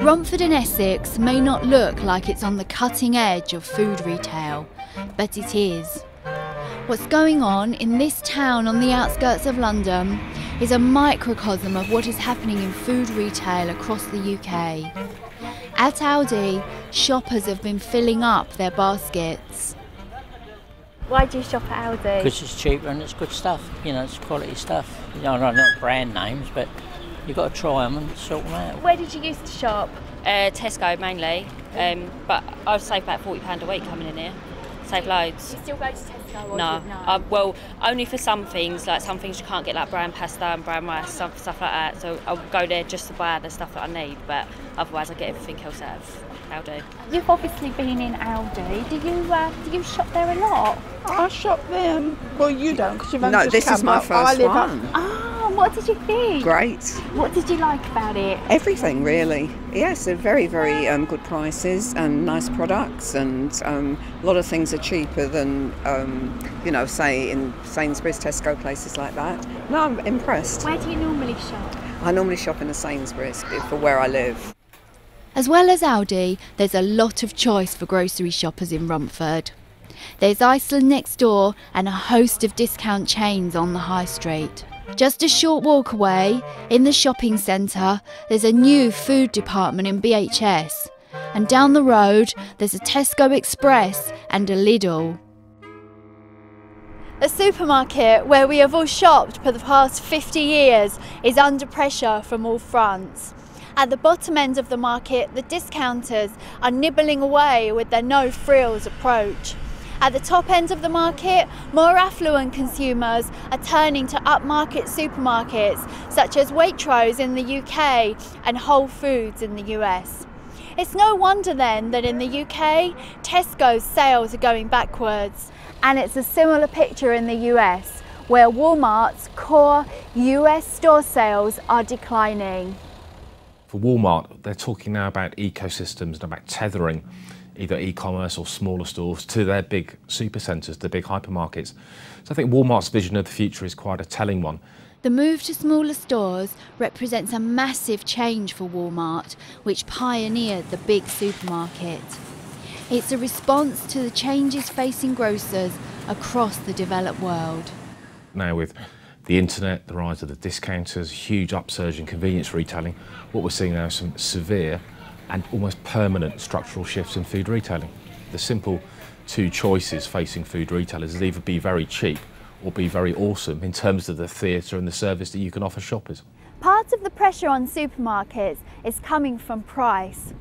Romford in Essex may not look like it's on the cutting edge of food retail, but it is. What's going on in this town on the outskirts of London is a microcosm of what is happening in food retail across the UK. At Aldi, shoppers have been filling up their baskets. Why do you shop at Aldi? Because it's cheaper and it's good stuff, you know, it's quality stuff. You know, not brand names, but you've got to try them and sort them out. Where did you used to shop? Tesco mainly, but I've saved about £40 a week coming in here. Save loads. Do you still go to Tesco? Or No. Well, only for some things, like some things you can't get, like brown pasta and brown rice, stuff like that. So I'll go there just to buy the stuff that I need, but otherwise I get everything else out of Aldi. You've obviously been in Aldi. Do you shop there a lot? I shop there. Well, you don't, because you've only No, just this come is my up. first one. What did you think? Great. What did you like about it? Everything, really. Yes, they're very, very good prices and nice products, and a lot of things are cheaper than, you know, say in Sainsbury's, Tesco, places like that. No, I'm impressed. Where do you normally shop? I normally shop in a Sainsbury's for where I live. As well as Aldi, there's a lot of choice for grocery shoppers in Romford. There's Iceland next door and a host of discount chains on the high street. Just a short walk away, in the shopping centre, there's a new food department in BHS. And down the road, there's a Tesco Express and a Lidl. The supermarket where we have all shopped for the past 50 years is under pressure from all fronts. At the bottom end of the market, the discounters are nibbling away with their no-frills approach. At the top end of the market, more affluent consumers are turning to upmarket supermarkets such as Waitrose in the UK and Whole Foods in the US. It's no wonder then that in the UK, Tesco's sales are going backwards. And it's a similar picture in the US, where Walmart's core US store sales are declining. For Walmart, they're talking now about ecosystems and about tethering either e-commerce or smaller stores to their big supercentres, the big hypermarkets. So I think Walmart's vision of the future is quite a telling one. The move to smaller stores represents a massive change for Walmart, which pioneered the big supermarket. It's a response to the changes facing grocers across the developed world. Now with the internet, the rise of the discounters, huge upsurge in convenience retailing, what we're seeing now is some severe and almost permanent structural shifts in food retailing. The simple two choices facing food retailers is either be very cheap or be very awesome in terms of the theatre and the service that you can offer shoppers. Part of the pressure on supermarkets is coming from price.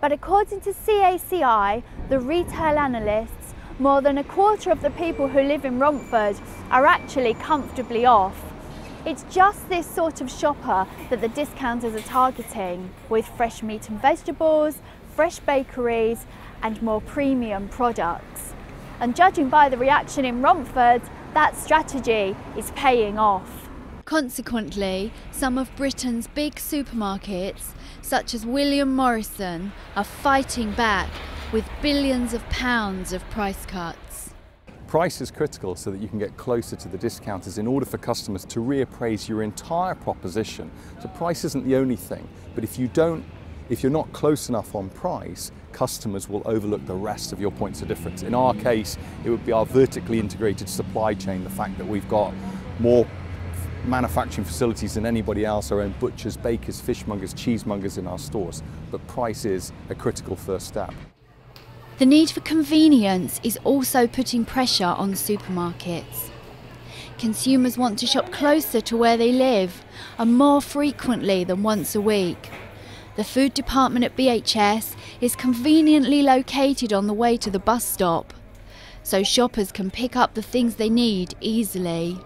But according to CACI, the retail analysts, more than a quarter of the people who live in Romford are actually comfortably off. It's just this sort of shopper that the discounters are targeting, with fresh meat and vegetables, fresh bakeries and more premium products. And judging by the reaction in Romford, that strategy is paying off. Consequently, some of Britain's big supermarkets, such as William Morrison, are fighting back with billions of pounds of price cuts. Price is critical so that you can get closer to the discounters in order for customers to reappraise your entire proposition. So price isn't the only thing, but if you're not close enough on price, customers will overlook the rest of your points of difference. In our case, it would be our vertically integrated supply chain, the fact that we've got more manufacturing facilities than anybody else, our own butchers, bakers, fishmongers, cheesemongers in our stores. But price is a critical first step. The need for convenience is also putting pressure on supermarkets. Consumers want to shop closer to where they live and more frequently than once a week. The food department at BHS is conveniently located on the way to the bus stop, so shoppers can pick up the things they need easily.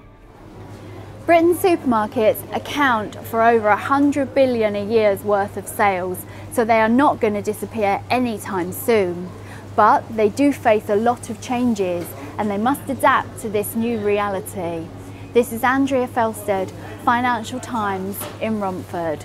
Britain's supermarkets account for over 100 billion a year's worth of sales, so they are not going to disappear anytime soon. But they do face a lot of changes and they must adapt to this new reality. This is Andrea Felsted, Financial Times in Romford.